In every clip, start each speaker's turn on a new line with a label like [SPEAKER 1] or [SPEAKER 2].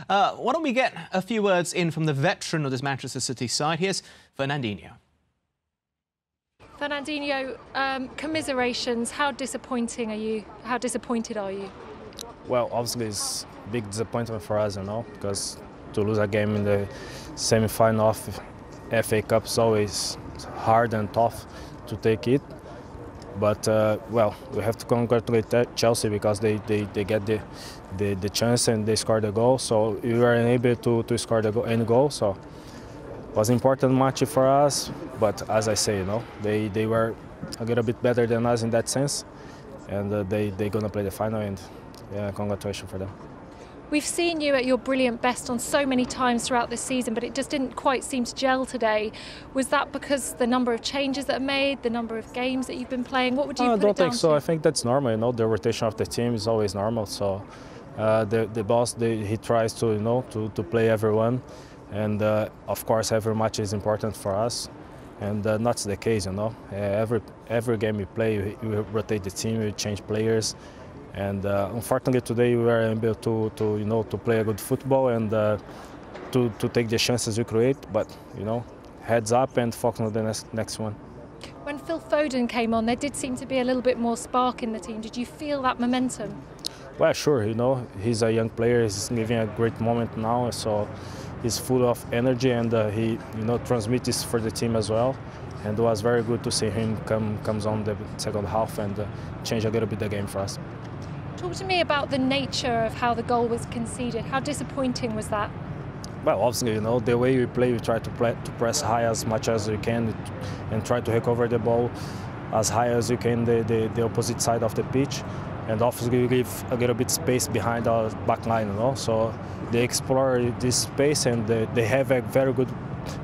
[SPEAKER 1] Why don't we get a few words in from the veteran of this Manchester City side? Here's Fernandinho.
[SPEAKER 2] Fernandinho, commiserations. How disappointing are you? How disappointed are you?
[SPEAKER 3] Well, obviously it's a big disappointment for us, because to lose a game in the semi-final of FA Cup is always hard and tough to take it. But well, we have to congratulate Chelsea because they get the chance and they scored the goal. So we were unable to score any goal. So it was an important match for us. But as I say, they were a little bit better than us in that sense, and they're gonna play the final. And yeah, congratulations for them.
[SPEAKER 2] We've seen you at your brilliant best on so many times throughout this season, but it just didn't quite seem to gel today. Was that because the number of changes that are made, the number of games that you've been playing? What would you put it down to?
[SPEAKER 3] I don't think so. I think that's normal. The rotation of the team is always normal. So the boss, he tries to to play everyone, and of course every match is important for us. And that's the case. Every game we play, we rotate the team, we change players. And unfortunately today we were able to play a good football and to take the chances we create. But heads up and focus on the next one.
[SPEAKER 2] When Phil Foden came on, there did seem to be a little bit more spark in the team. Did you feel that momentum?
[SPEAKER 3] Well, sure. He's a young player. He's living a great moment now, so he's full of energy, and he transmits this for the team as well. And it was very good to see him comes on the second half and change a little bit the game for us.
[SPEAKER 2] Talk to me about the nature of how the goal was conceded. How disappointing was that?
[SPEAKER 3] Well, obviously, the way we play, we try to press high as much as we can and try to recover the ball as high as you can the opposite side of the pitch. And obviously, we leave a little bit space behind our back line, So they explore this space, and they have a very good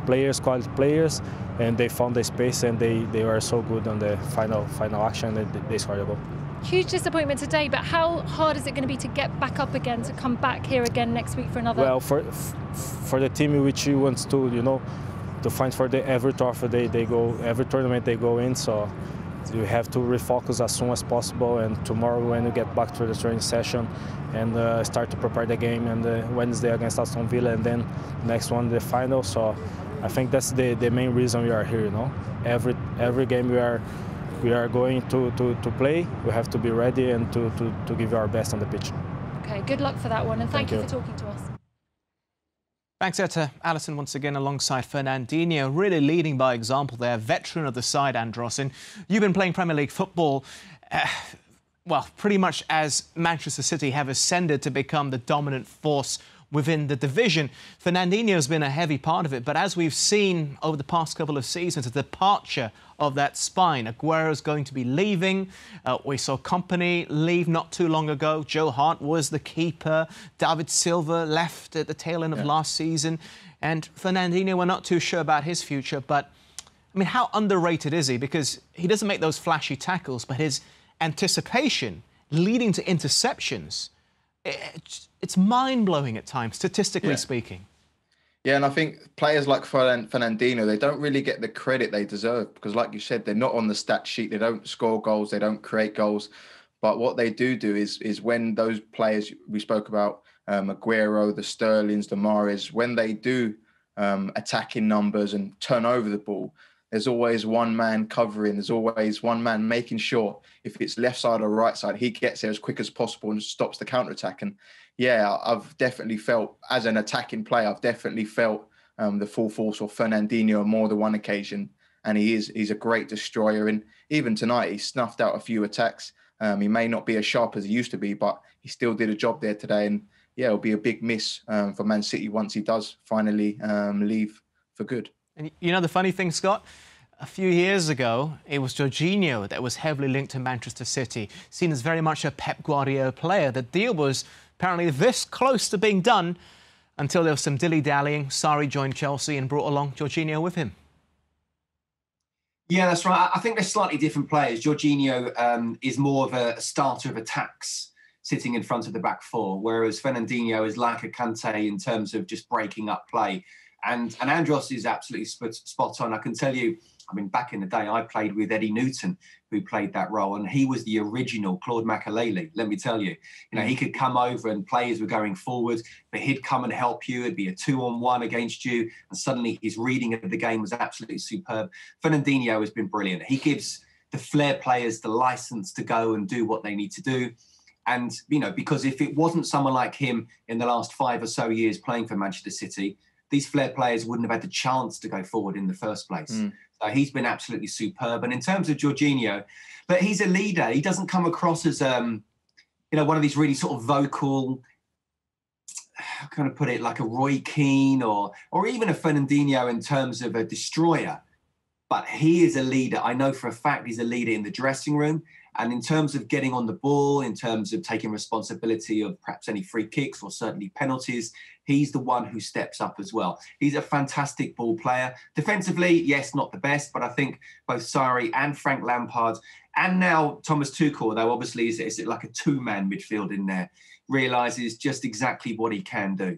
[SPEAKER 3] players, quality players, and they found the space, and they were so good on the final action that they scored a goal.
[SPEAKER 2] Huge disappointment today, but how hard is it going to be to get back up again, to come back here again next week for another?
[SPEAKER 3] Well, for the team which wants to fight for every trophy they go, every tournament they go in, so you have to refocus as soon as possible. And tomorrow, when you get back to the training session and start to prepare the game, and Wednesday against Aston Villa, and then next one the final. So I think that's the main reason we are here. Every game we are going to play, we have to be ready and to give our best on the pitch.
[SPEAKER 2] Okay, good luck for that one, and thank you for talking to us.
[SPEAKER 1] Thanks there to Alison once again alongside Fernandinho, really leading by example there, veteran of the side, Andros. And you've been playing Premier League football, well, pretty much as Manchester City have ascended to become the dominant force within the division. Fernandinho's been a heavy part of it, but as we've seen over the past couple of seasons, a departure of that spine. Aguero's going to be leaving. We saw Kompany leave not too long ago. Joe Hart was the keeper. David Silva left at the tail end of last season. And Fernandinho, we're not too sure about his future, but I mean, how underrated is he? Because he doesn't make those flashy tackles, but his anticipation leading to interceptions, it's mind-blowing at times, statistically speaking.
[SPEAKER 4] Yeah, and I think players like Fernandinho, they don't really get the credit they deserve because, like you said, they're not on the stat sheet. They don't score goals. They don't create goals. But what they do is when those players we spoke about, Aguero, the Sterlings, the Mahrez, when they do attack in numbers and turn over the ball, there's always one man covering. There's always one man making sure if it's left side or right side, he gets there as quick as possible and stops the counter-attack. And yeah, I've definitely felt, as an attacking player, I've definitely felt the full force of Fernandinho on more than one occasion. And he's a great destroyer. And even tonight, he snuffed out a few attacks. He may not be as sharp as he used to be, but he still did a job there today. And yeah, it'll be a big miss for Man City once he does finally leave for good.
[SPEAKER 1] And you know the funny thing, Scott? A few years ago, it was Jorginho that was heavily linked to Manchester City, seen as very much a Pep Guardiola player. The deal was apparently this close to being done until there was some dilly-dallying. Sarri joined Chelsea and brought along Jorginho with him.
[SPEAKER 5] Yeah, that's right. I think they're slightly different players. Jorginho is more of a starter of attacks, sitting in front of the back four, whereas Fernandinho is like a Kante in terms of just breaking up play. And Andros is absolutely spot on. I can tell you, I mean, back in the day, I played with Eddie Newton, who played that role, and he was the original Claude Makelele, let me tell you. You know, he could come over and players were going forward, but he'd come and help you. It'd be a 2-on-1 against you, and suddenly his reading of the game was absolutely superb. Fernandinho has been brilliant. He gives the flair players the license to go and do what they need to do. And, you know, because if it wasn't someone like him in the last 5 or so years playing for Manchester City, these flair players wouldn't have had the chance to go forward in the first place. So he's been absolutely superb. And in terms of Jorginho, but he's a leader. He doesn't come across as, you know, one of these really sort of vocal, how can I put it, like a Roy Keane or even a Fernandinho in terms of a destroyer. But he is a leader. I know for a fact he's a leader in the dressing room. And in terms of getting on the ball, in terms of taking responsibility of perhaps any free kicks or certainly penalties, he's the one who steps up as well. He's a fantastic ball player. Defensively, yes, not the best, but I think both Sarri and Frank Lampard, and now Thomas Tuchel, though obviously is like a two-man midfield in there, realises just exactly what he can do.